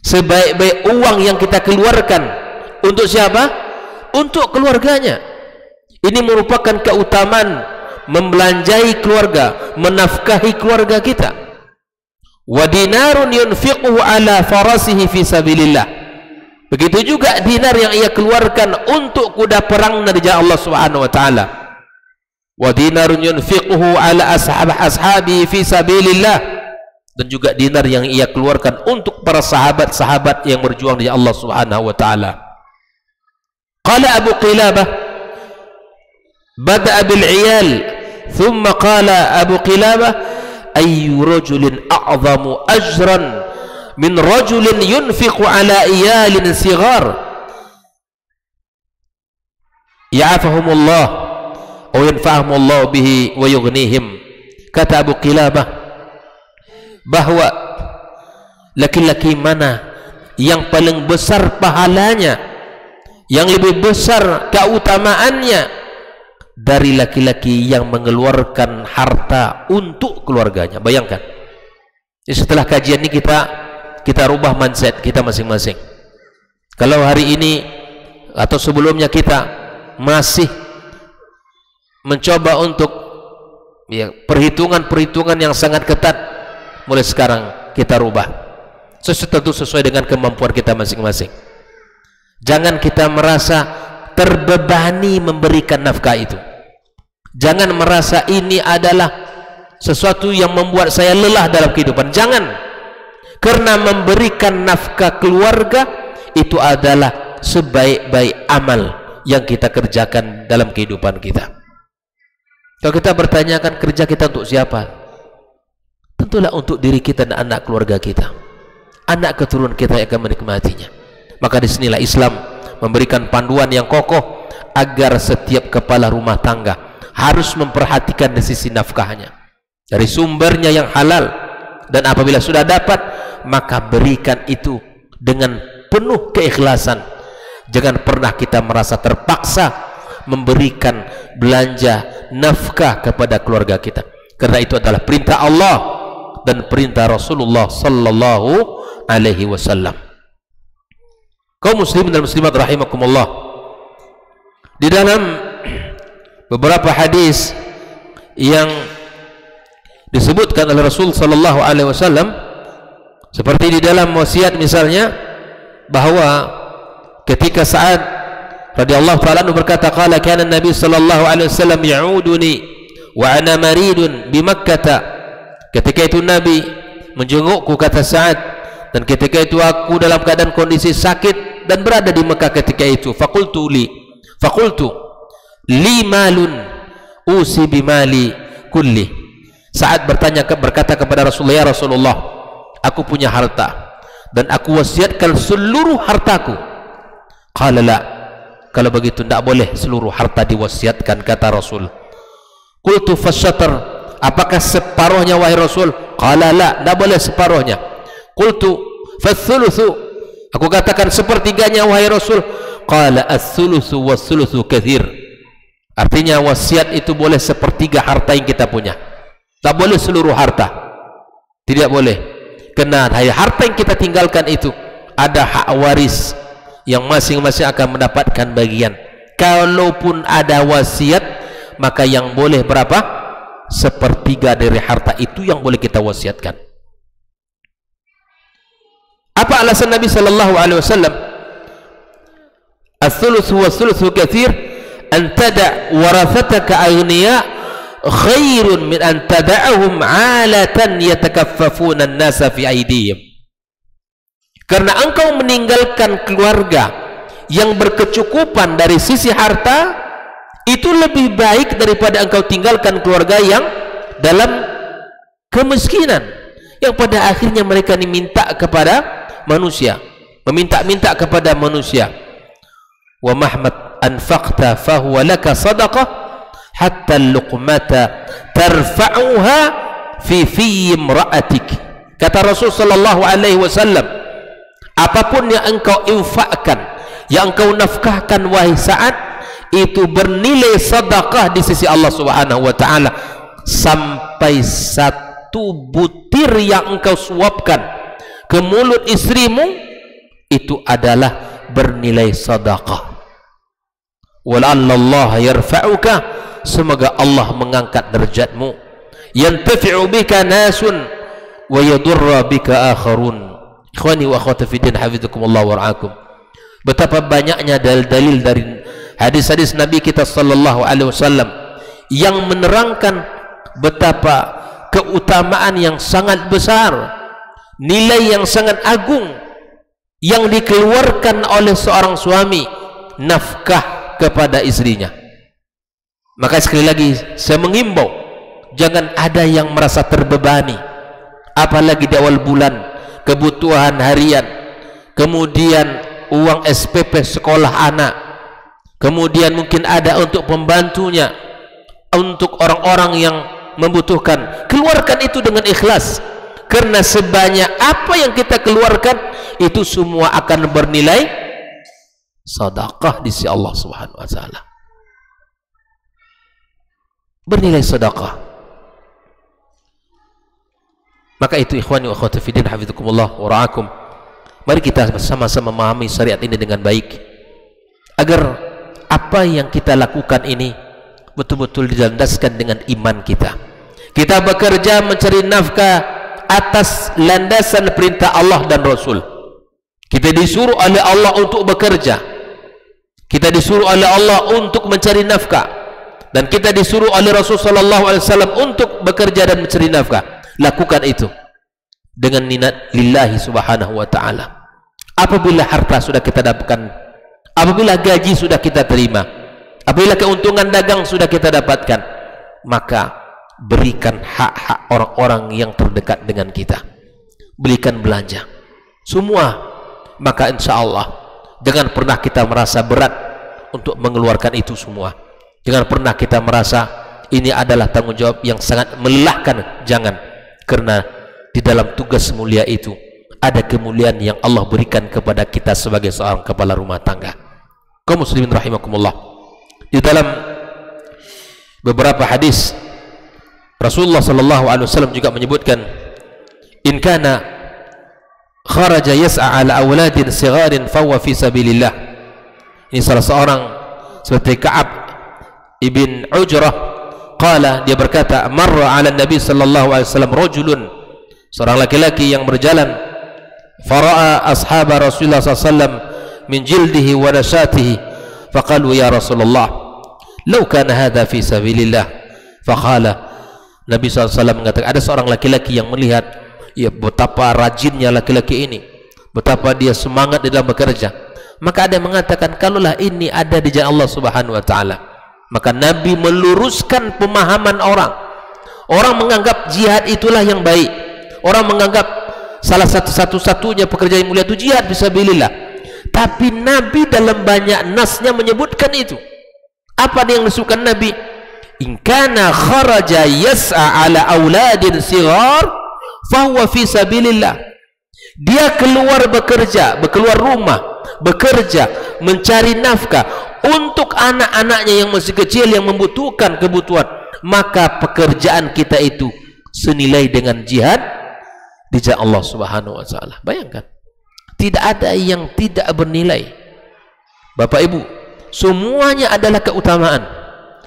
sebaik-baik uang yang kita keluarkan untuk siapa? Untuk keluarganya. Ini merupakan keutamaan membelanjai keluarga, menafkahi keluarga kita. Wa dinarun yunfiquhu ala farasihi fi sabilillah. Begitu juga dinar yang ia keluarkan untuk kuda perang dari jalan Allah Subhanahu wa taala. Wa dinarun yunfiquhu ala ashabi fi sabilillah. Dan juga dinar yang ia keluarkan untuk para sahabat-sahabat yang berjuang di Allah Subhanahu wa taala. Qala Abu Qilabah, bada'a bil 'iyal, thumma qala Abu Qilabah, ayyu rajulin a'zamu ajran min rajulin yunfiqu ala iyalin sighar ya'afahumullah wa yanfa'ahumullah bihi wa yughnihim. Kata Abu Qilabah bahwa laki-laki mana yang paling besar pahalanya, yang lebih besar keutamaannya dari laki-laki yang mengeluarkan harta untuk keluarganya. Bayangkan, Jadi setelah kajian ini kita rubah mindset kita masing-masing. Kalau hari ini atau sebelumnya kita masih mencoba untuk perhitungan-perhitungan yang sangat ketat, mulai sekarang kita rubah. Tentu sesuai dengan kemampuan kita masing-masing. Jangan kita merasa terbebani memberikan nafkah itu. Jangan merasa ini adalah sesuatu yang membuat saya lelah dalam kehidupan. Jangan. Karena memberikan nafkah keluarga itu adalah sebaik-baik amal yang kita kerjakan dalam kehidupan kita. Kalau kita bertanyakan kerja kita untuk siapa? Tentulah untuk diri kita dan anak keluarga kita. Anak keturunan kita yang akan menikmatinya. Maka disinilah Islam memberikan panduan yang kokoh agar setiap kepala rumah tangga harus memperhatikan dari sisi nafkahnya, dari sumbernya yang halal, dan apabila sudah dapat maka berikan itu dengan penuh keikhlasan. Jangan pernah kita merasa terpaksa memberikan belanja nafkah kepada keluarga kita, karena itu adalah perintah Allah dan perintah Rasulullah sallallahu alaihi wasallam. Kaum muslimin dan muslimat rahimakumullah, di dalam beberapa hadis yang disebutkan oleh Rasul sallallahu alaihi wasallam, seperti di dalam wasiat misalnya, bahwa ketika Sa'ad radhiyallahu ta'ala anhu berkata, qala kana Nabi sallallahu alaihi wasallam ya'uduni wa ana maridun bi Makkah. Ketika itu Nabi menjengukku, kata Sa'ad, dan ketika itu aku dalam keadaan kondisi sakit dan berada di Mekah ketika itu. Faqultu li malun usi bi mali kulli. Sa'ad berkata kepada Rasulullah, ya Rasulullah, aku punya harta dan aku wasiatkan seluruh hartaku. Qala la, kalau begitu tidak boleh seluruh harta diwasiatkan, kata Rasul. Qultu fasyatar, apakah separuhnya wahai Rasul? Qala la, tidak boleh separuhnya. Qultu fathuluthu, aku katakan sepertiganya wahai Rasul. Qala as-thuluthu was-thuluthu kathir. Artinya wasiat itu boleh sepertiga harta yang kita punya, tak boleh seluruh harta. Tidak boleh, karena harta yang kita tinggalkan itu ada hak waris yang masing-masing akan mendapatkan bagian. Kalaupun ada wasiat, maka yang boleh berapa? Sepertiga dari harta itu yang boleh kita wasiatkan. Apa alasan Nabi sallallahu alaihi wasallam? Ats-tsulutsu was-tsulutsu katsir, an tada' warathataka aghniya khairun min an tada'ahum 'alatan yatakaffafuna an-nasa fi aydihim. Karena engkau meninggalkan keluarga yang berkecukupan dari sisi harta, itu lebih baik daripada engkau tinggalkan keluarga yang dalam kemiskinan, yang pada akhirnya mereka diminta kepada manusia, meminta-minta kepada manusia. Wa mahmat anfaqta fahuwa laka sadaqah hatta luqmata tarfa'uha fi imra'atik. Kata Rasul sallallahu alaihi wasallam, apapun yang engkau infakkan, yang engkau nafkahkan wahai Sa'ad, itu bernilai sedekah di sisi Allah Subhanahu wa taala, sampai satu butir yang engkau suapkan ke mulut istrimu itu adalah bernilai sedekah. Wala'allallah yarfa'uka, semoga Allah mengangkat derajatmu. Yantafi'u bika nasun wa yadurra bika akharun. Ikhwani wa akhwati fiddin, hafizakumullah wa ra'akum. Betapa banyaknya dalil-dalil dari hadis-hadis Nabi kita sallallahu alaihi wasallam yang menerangkan betapa keutamaan yang sangat besar, nilai yang sangat agung yang dikeluarkan oleh seorang suami, nafkah kepada istrinya. Maka sekali lagi saya mengimbau, jangan ada yang merasa terbebani, apalagi di awal bulan, kebutuhan harian, kemudian uang SPP sekolah anak, kemudian mungkin ada untuk pembantunya, untuk orang-orang yang membutuhkan. Keluarkan itu dengan ikhlas, karena sebanyak apa yang kita keluarkan itu semua akan bernilai sedekah di sisi Allah Subhanahu wa taala. Bernilai sedekah. Maka itu ikhwani wa akhwati fiddin hafizakumullah wa ra'akum, mari kita sama-sama memahami syariat ini dengan baik, agar apa yang kita lakukan ini betul-betul dilandaskan dengan iman kita. Kita bekerja mencari nafkah atas landasan perintah Allah dan Rasul. Kita disuruh oleh Allah untuk bekerja, kita disuruh oleh Allah untuk mencari nafkah, dan kita disuruh oleh Rasul sallallahu alaihi wasallam untuk bekerja dan mencari nafkah. Lakukan itu dengan niat lillahi subhanahu wa ta'ala. Apabila harta sudah kita dapatkan, apabila gaji sudah kita terima, apabila keuntungan dagang sudah kita dapatkan, maka berikan hak-hak orang-orang yang terdekat dengan kita. Berikan belanja semua, maka insya Allah jangan pernah kita merasa berat untuk mengeluarkan itu semua. Jangan pernah kita merasa ini adalah tanggung jawab yang sangat melelahkan. Jangan, karena di dalam tugas mulia itu ada kemuliaan yang Allah berikan kepada kita sebagai seorang kepala rumah tangga. Kaum muslimin rahimakumullah, di dalam beberapa hadis Rasulullah sallallahu alaihi wasallam juga menyebutkan, in kana kharaja yas'a ala awladin sigharin fa huwa fi sabilillah. Ini salah seorang seperti Ka'ab ibn Ujrah, qala, dia berkata, marra ala nabi sallallahu alaihi wasallam rajulun, seorang laki-laki yang berjalan, fara'a ashaba Rasulullah sallallahu alaihi wasallam min jildihi wa nasatihi, faqalu ya Rasulullah law kana hadha fi sabilillah. Faqala, Nabi SAW mengatakan, ada seorang laki-laki yang melihat, ya, betapa rajinnya laki-laki ini, betapa dia semangat di dalam bekerja. Maka ada yang mengatakan, kalaulah ini ada di jalan Allah subhanahu wa ta'ala. Maka Nabi meluruskan pemahaman orang. Orang menganggap jihad itulah yang baik. Orang menganggap salah satu-satunya pekerjaan yang mulia itu jihad fisabilillah. Tapi Nabi dalam banyak nasnya menyebutkan itu. Apa yang disebutkan Nabi? In kana kharaja yas'a ala auladin sighar fahuwa fi sabilillah. Dia keluar bekerja, keluar rumah, bekerja, mencari nafkah untuk anak-anaknya yang masih kecil yang membutuhkan kebutuhan, maka pekerjaan kita itu senilai dengan jihad di jalan Allah subhanahu wa ta'ala. Bayangkan, tidak ada yang tidak bernilai. Bapak Ibu, semuanya adalah keutamaan,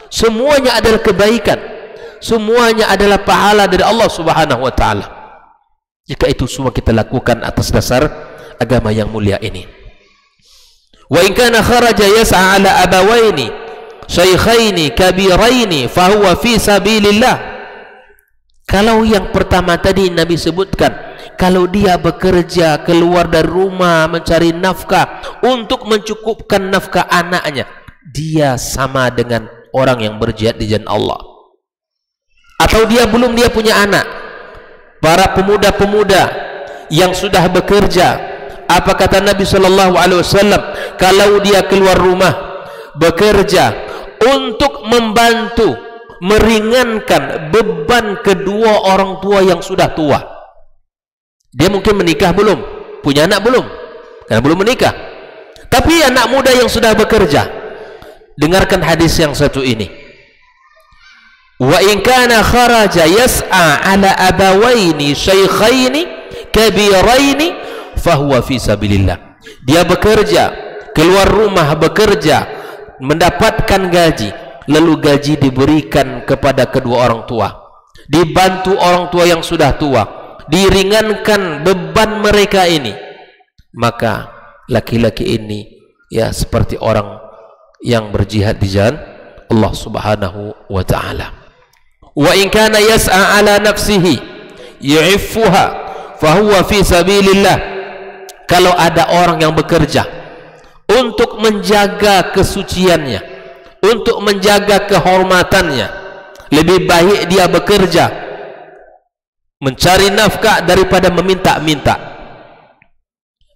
semuanya adalah kebaikan, semuanya adalah pahala dari Allah subhanahu wa ta'ala. Jika itu semua kita lakukan atas dasar agama yang mulia ini. Wa in kana kharaja yas'a ala abawaini syaikhaini kabiraini fahuwa fi sabilillah. Kalau yang pertama tadi Nabi sebutkan, kalau dia bekerja keluar dari rumah mencari nafkah untuk mencukupkan nafkah anaknya, dia sama dengan orang yang berjihad di jalan Allah. Atau dia punya anak, para pemuda-pemuda yang sudah bekerja, apa kata Nabi sallallahu alaihi wasallam, kalau dia keluar rumah bekerja untuk membantu meringankan beban kedua orang tua yang sudah tua. Dia mungkin menikah belum, punya anak belum, karena belum menikah, tapi anak muda yang sudah bekerja. Dengarkan hadis yang satu ini. Wa in kana kharaja yas'a ala abawaini syaikhaini kabiraini fahuwa fi sabilillah. Dia bekerja, keluar rumah bekerja, mendapatkan gaji, lalu gaji diberikan kepada kedua orang tua, dibantu orang tua yang sudah tua, diringankan beban mereka ini, maka laki-laki ini ya seperti orang yang berjihad di jalan Allah subhanahu wa ta'ala. Wa in kana yas'a ala nafsihi yu'iffuha fahuwa fi sabilillah. Kalau ada orang yang bekerja untuk menjaga kesuciannya, untuk menjaga kehormatannya, lebih baik dia bekerja mencari nafkah daripada meminta-minta.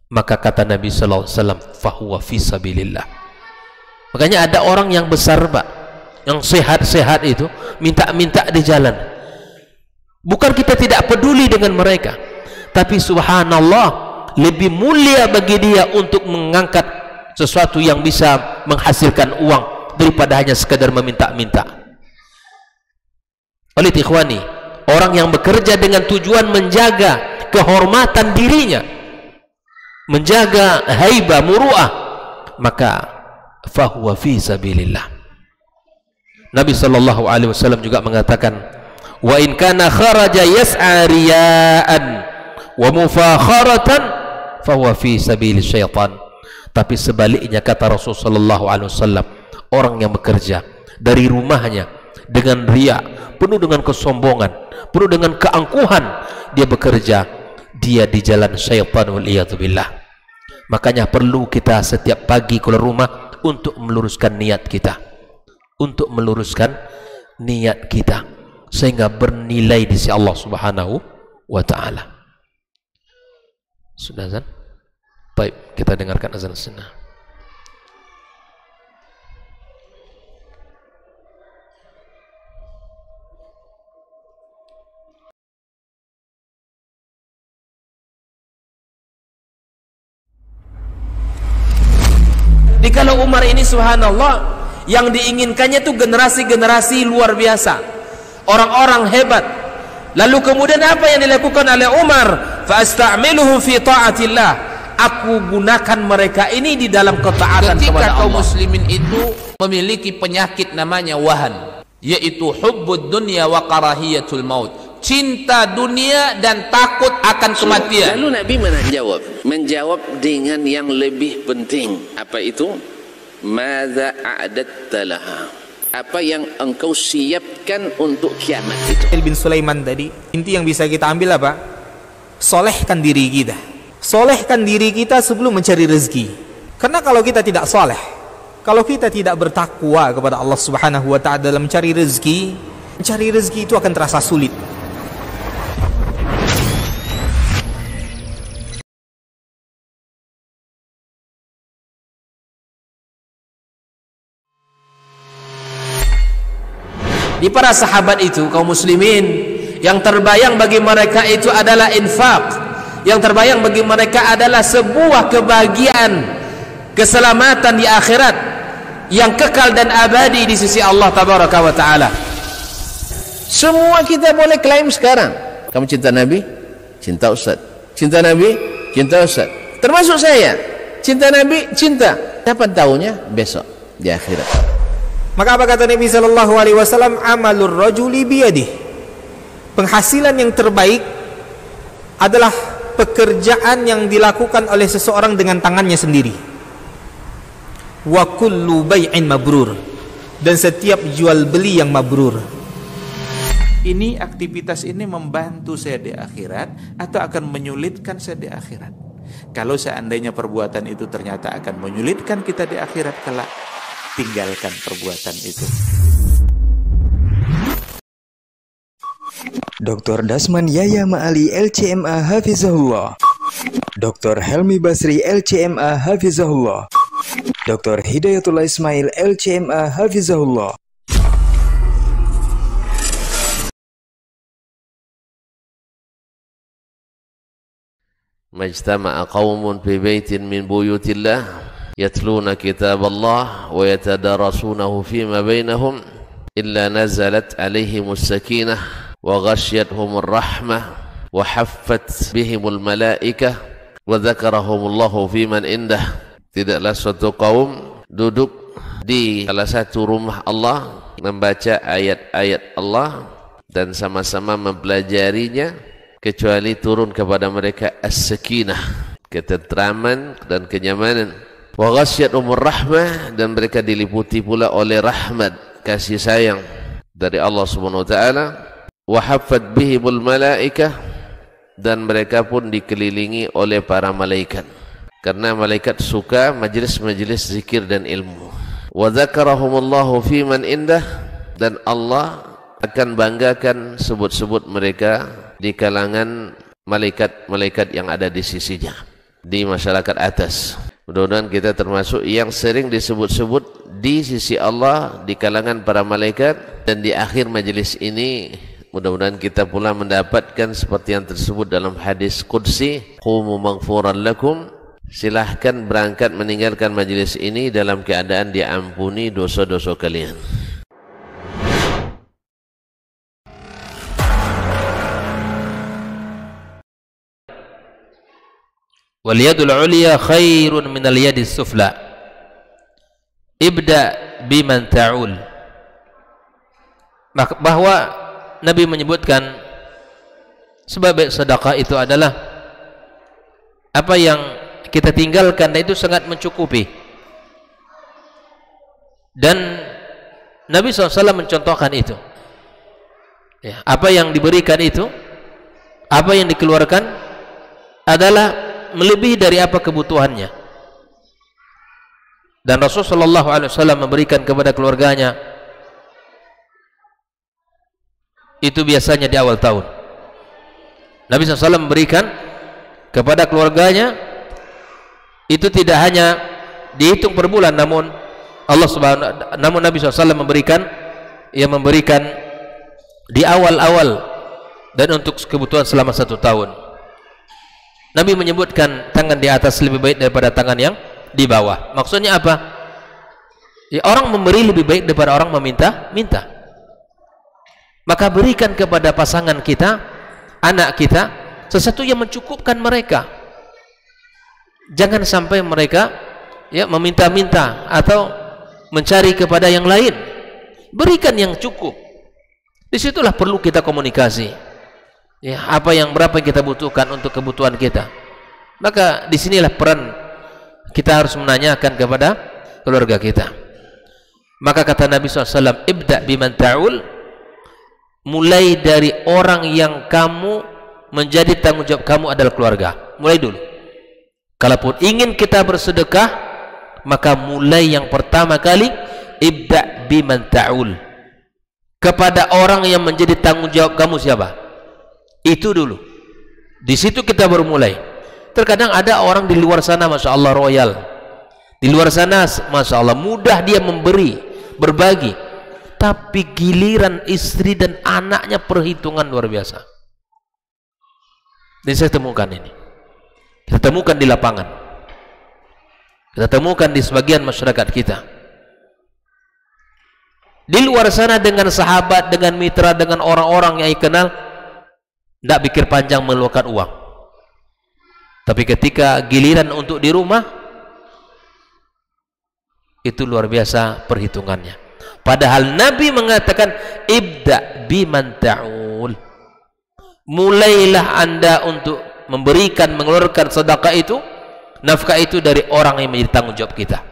Maka kata Nabi sallallahu alaihi wasallam, fahuwa fi sabilillah. Makanya ada orang yang besar, Pak, yang sehat-sehat itu minta-minta di jalan. Bukan kita tidak peduli dengan mereka, tapi subhanallah, lebih mulia bagi dia untuk mengangkat sesuatu yang bisa menghasilkan uang daripada hanya sekadar meminta-minta. Oleh ikhwani, orang yang bekerja dengan tujuan menjaga kehormatan dirinya, menjaga haibah, muru'ah, maka fahuwa fi sabilillah. Nabi sallallahu alaihi wasallam juga mengatakan, wa in kana kharaja yas'a riya'an wa mufakharatan fahuwa fi sabil syaitan. Tapi sebaliknya, kata Rasul sallallahu alaihi wasallam, orang yang bekerja dari rumahnya dengan riya, penuh dengan kesombongan, penuh dengan keangkuhan, dia bekerja, dia di jalan syaitan, wal iyadzu billah. Makanya perlu kita setiap pagi keluar rumah untuk meluruskan niat kita, untuk meluruskan niat kita, sehingga bernilai di sisi Allah Subhanahu wa taala. Sudah azan? Baik, kita dengarkan azan sunnah. Kalau Umar ini subhanallah, yang diinginkannya itu generasi-generasi luar biasa, orang-orang hebat. Lalu kemudian apa yang dilakukan oleh Umar? Fa'asta'miluhum fi ta'atillah, aku gunakan mereka ini di dalam ketaatan kepada Allah. Ketika kaum muslimin itu memiliki penyakit namanya wahan, yaitu hubbud dunya wa karahiyatul maut, cinta dunia dan takut akan kematian. Lalu Nabi menjawab dengan yang lebih penting. Apa itu? Madza a'adatta laha, apa yang engkau siapkan untuk kiamat itu. Bin Sulaiman tadi, inti yang bisa kita ambil apa? Solehkan diri kita, solehkan diri kita sebelum mencari rezeki. Karena kalau kita tidak soleh, kalau kita tidak bertakwa kepada Allah Subhanahu wa ta'ala dalam mencari rezeki itu akan terasa sulit. Di para sahabat itu, kaum muslimin, yang terbayang bagi mereka itu adalah infak, yang terbayang bagi mereka adalah sebuah kebahagiaan, keselamatan di akhirat yang kekal dan abadi di sisi Allah tabaraka wa taala. Semua kita boleh klaim sekarang. Kamu cinta Nabi? Cinta Ustaz. Cinta Nabi? Cinta Ustaz. Termasuk saya. Cinta Nabi? Cinta. Kapan tahunya? Besok di akhirat. Maka apa kata Nabi sallallahu alaihi wasallam? Amalur rajuli biyadih. Penghasilan yang terbaik adalah pekerjaan yang dilakukan oleh seseorang dengan tangannya sendiri. Wa kullu bai'in mabrur, dan setiap jual beli yang mabrur. Ini aktivitas ini membantu saya di akhirat atau akan menyulitkan saya di akhirat? Kalau seandainya perbuatan itu ternyata akan menyulitkan kita di akhirat kelak, tinggalkan perbuatan itu. Dr. Dasman Yaya Ma'ali LCMA Hafizahullah, Dr. Helmi Basri LCMA Hafizahullah, Dr. Hidayatullah Ismail LCMA Hafizahullah. Majtama'a qaumun fi baitin min buyutillah yatluna kitab Allah wa yatadarasunahu fima bainahum illa nazalat alaihimus sakinah wa ghasyiyatuhumur rahmah wa haffat bihimul malaikah wa dzakarahumullahu fiman indah. Tidaklah suatu kaum duduk di salah satu rumah Allah, membaca ayat-ayat Allah dan sama-sama mempelajarinya, kecuali turun kepada mereka as-sakinah, ketentraman dan kenyamanan. Wa ghasyiyatuhumur rahmah, dan mereka diliputi pula oleh rahmat, kasih sayang dari Allah Subhanahu wa taala. Wa haffat bihimul malaikah, dan mereka pun dikelilingi oleh para malaikat, karena malaikat suka majlis-majlis zikir dan ilmu. Wa dzakarahumullahu fiman indah, dan Allah akan banggakan sebut-sebut mereka di kalangan malaikat-malaikat yang ada di sisinya, di masyarakat atas. Mudah-mudahan kita termasuk yang sering disebut-sebut di sisi Allah, di kalangan para malaikat. Dan di akhir majelis ini mudah-mudahan kita pula mendapatkan seperti yang tersebut dalam hadis qudsi, qumu maghfuran lakum, silahkan berangkat meninggalkan majelis ini dalam keadaan diampuni dosa-dosa kalian. Wal yadul ulya khairun minal yadis sufla. Ibda biman ta'ul. Bahwa Nabi menyebutkan sebab sedekah itu adalah apa yang kita tinggalkan itu sangat mencukupi. Dan Nabi SAW mencontohkan itu. Ya, apa yang diberikan itu, apa yang dikeluarkan adalah melebihi dari apa kebutuhannya. Dan Rasulullah SAW memberikan kepada keluarganya itu biasanya di awal tahun. Nabi SAW memberikan kepada keluarganya itu tidak hanya dihitung per bulan, namun Nabi SAW memberikan di awal-awal dan untuk kebutuhan selama 1 tahun. Nabi menyebutkan tangan di atas lebih baik daripada tangan yang di bawah. Maksudnya apa? Ya, orang memberi lebih baik daripada orang meminta. Maka berikan kepada pasangan kita, anak kita, sesuatu yang mencukupkan mereka. Jangan sampai mereka meminta-minta atau mencari kepada yang lain. Berikan yang cukup. Disitulah perlu kita komunikasi. Ya, berapa yang kita butuhkan untuk kebutuhan kita. Maka disinilah peran kita harus menanyakan kepada keluarga kita. Maka kata Nabi SAW, ibda biman ta'ul, mulai dari orang yang kamu menjadi tanggung jawab kamu adalah keluarga. Mulai dulu. Kalaupun ingin kita bersedekah, maka mulai yang pertama kali ibda biman ta'ul, kepada orang yang menjadi tanggung jawab kamu siapa? Itu dulu. Di situ kita bermulai. Terkadang ada orang di luar sana, masya Allah, royal. Di luar sana, masya Allah, mudah dia memberi, berbagi. Tapi giliran istri dan anaknya perhitungan luar biasa. Dan saya temukan ini. Kita temukan di lapangan. Kita temukan di sebagian masyarakat kita. Di luar sana dengan sahabat, dengan mitra, dengan orang-orang yang kenal, tidak pikir panjang meluangkan uang. Tapi ketika giliran untuk di rumah, itu luar biasa perhitungannya. Padahal Nabi mengatakan ibda biman ta'ul, mulailah anda untuk memberikan, mengeluarkan sedekah itu, nafkah itu dari orang yang menjadi tanggung jawab kita,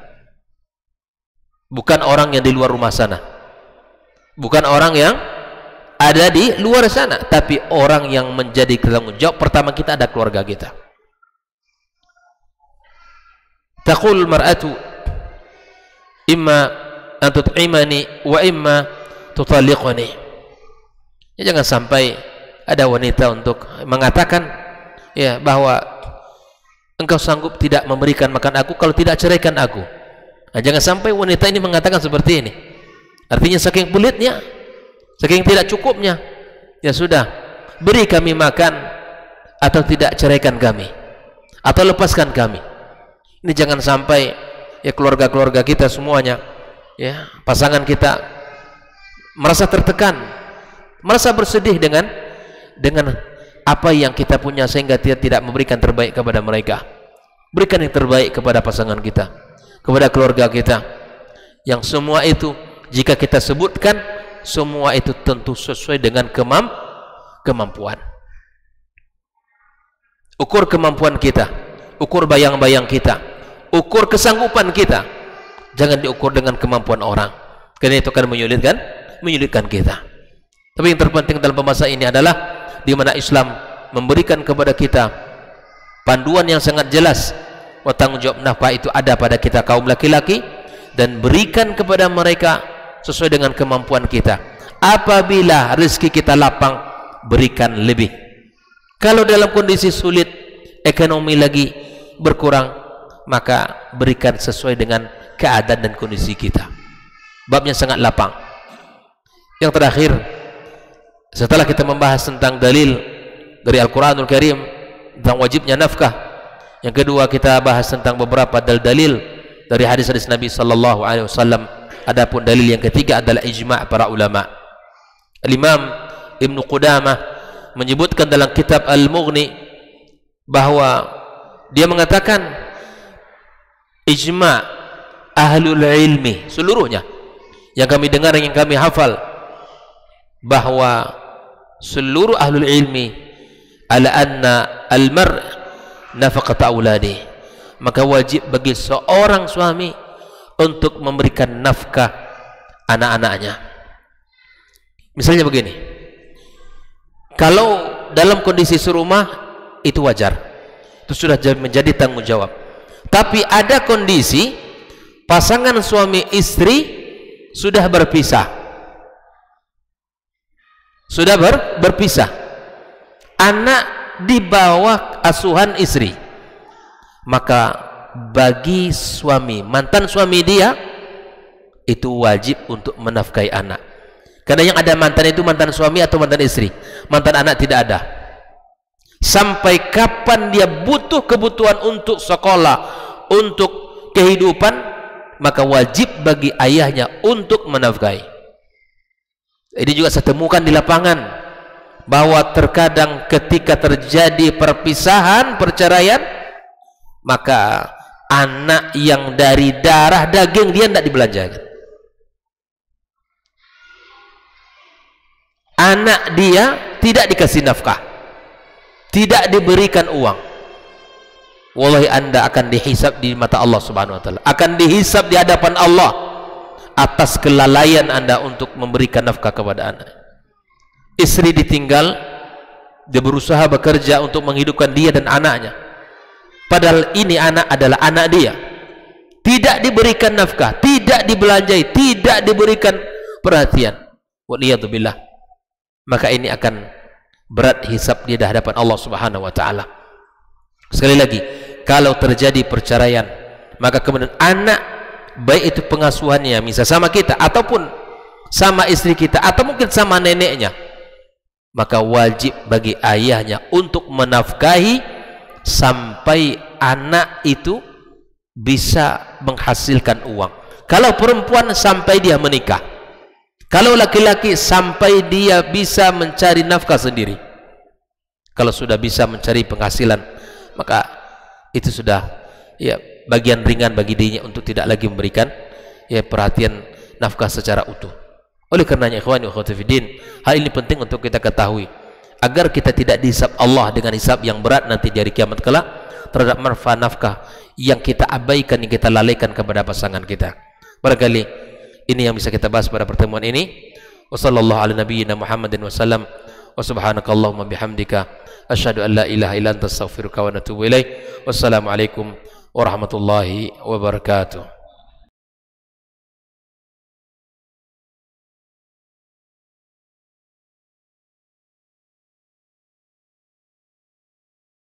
bukan orang yang di luar rumah sana, bukan orang yang ada di luar sana, tapi orang yang menjadi tanggung jawab pertama kita ada keluarga kita. Taqul mar'atu imma an tut'imani wa imma tutalliqani. Ya, jangan sampai ada wanita untuk mengatakan ya bahwa engkau sanggup tidak memberikan makan aku, kalau tidak ceraikan aku. Nah, jangan sampai wanita ini mengatakan seperti ini. Artinya saking pelitnya, saking tidak cukupnya, ya sudah, beri kami makan atau tidak ceraikan kami, atau lepaskan kami. Ini jangan sampai ya keluarga-keluarga kita semuanya, ya pasangan kita merasa tertekan, merasa bersedih dengan apa yang kita punya, sehingga dia tidak memberikan terbaik kepada mereka. Berikan yang terbaik kepada pasangan kita, kepada keluarga kita, yang semua itu jika kita sebutkan, semua itu tentu sesuai dengan kemampuan. Ukur kemampuan kita, ukur bayang-bayang kita, ukur kesanggupan kita. Jangan diukur dengan kemampuan orang, karena itu akan menyulitkan kita. Tapi yang terpenting dalam pembahasan ini adalah di mana Islam memberikan kepada kita panduan yang sangat jelas. Tanggung jawab nafkah itu ada pada kita kaum laki-laki, dan berikan kepada mereka sesuai dengan kemampuan kita. Apabila rezeki kita lapang, berikan lebih. Kalau dalam kondisi sulit, ekonomi lagi berkurang, maka berikan sesuai dengan keadaan dan kondisi kita. Babnya sangat lapang. Yang terakhir, setelah kita membahas tentang dalil dari Al-Quranul Karim tentang wajibnya nafkah, yang kedua kita bahas tentang beberapa dalil dari hadis-hadis Nabi sallallahu alaihi wasallam. Adapun dalil yang ketiga adalah ijma' para ulama. Al-Imam Ibnu Qudamah menyebutkan dalam kitab Al-Mughni bahwa Dia mengatakan ijma' ahlul ilmi seluruhnya yang kami dengar, yang kami hafal, bahwa seluruh ahlul ilmi ala anna al-mar' nafaqata auladi, maka wajib bagi seorang suami untuk memberikan nafkah anak-anaknya. Misalnya begini, kalau dalam kondisi serumah itu wajar, itu sudah menjadi tanggung jawab. Tapi ada kondisi pasangan suami istri sudah berpisah, sudah berpisah, anak di bawah asuhan istri, maka bagi suami, mantan suami dia, itu wajib untuk menafkahi anak. Karena yang ada mantan itu mantan suami atau mantan istri, mantan anak tidak ada. Sampai kapan dia butuh kebutuhan untuk sekolah, untuk kehidupan, maka wajib bagi ayahnya untuk menafkahi. Ini juga saya temukan di lapangan, bahwa terkadang ketika terjadi perpisahan, perceraian, maka anak yang dari darah daging dia tidak dibelanjakan. Anak dia tidak dikasih nafkah, tidak diberikan uang. Wallahi anda akan dihisab di mata Allah Subhanahu wa taala, akan dihisab di hadapan Allah atas kelalaian anda untuk memberikan nafkah kepada anak. Istri ditinggal, dia berusaha bekerja untuk menghidupkan dia dan anaknya, padahal ini anak adalah anak dia, tidak diberikan nafkah, tidak dibelanjai, tidak diberikan perhatian. Waliyadzubillah. Maka ini akan berat hisab dia di hadapan Allah Subhanahu wa taala. Sekali lagi, kalau terjadi perceraian, maka kemudian anak, baik itu pengasuhannya misal sama kita, ataupun sama istri kita, atau mungkin sama neneknya, maka wajib bagi ayahnya untuk menafkahi sampai anak itu bisa menghasilkan uang. Kalau perempuan sampai dia menikah, kalau laki-laki sampai dia bisa mencari nafkah sendiri. Kalau sudah bisa mencari penghasilan, maka itu sudah ya bagian ringan bagi dirinya untuk tidak lagi memberikan ya perhatian nafkah secara utuh. Oleh karenanya ikhwani wa akhwati fiddin, hal ini penting untuk kita ketahui agar kita tidak dihisab Allah dengan hisab yang berat nanti di hari kiamat kelak terhadap manfaat nafkah yang kita abaikan, yang kita lalaikan kepada pasangan kita. Barangkali ini yang bisa kita bahas pada pertemuan ini. Wassallallahu ala nabiyyina Muhammadin wasallam. Wa subhanakallahumma bihamdika asyhadu an la ilaha illa anta astaghfiruka wa atubu ilaik. Wassalamualaikum warahmatullahi wabarakatuh.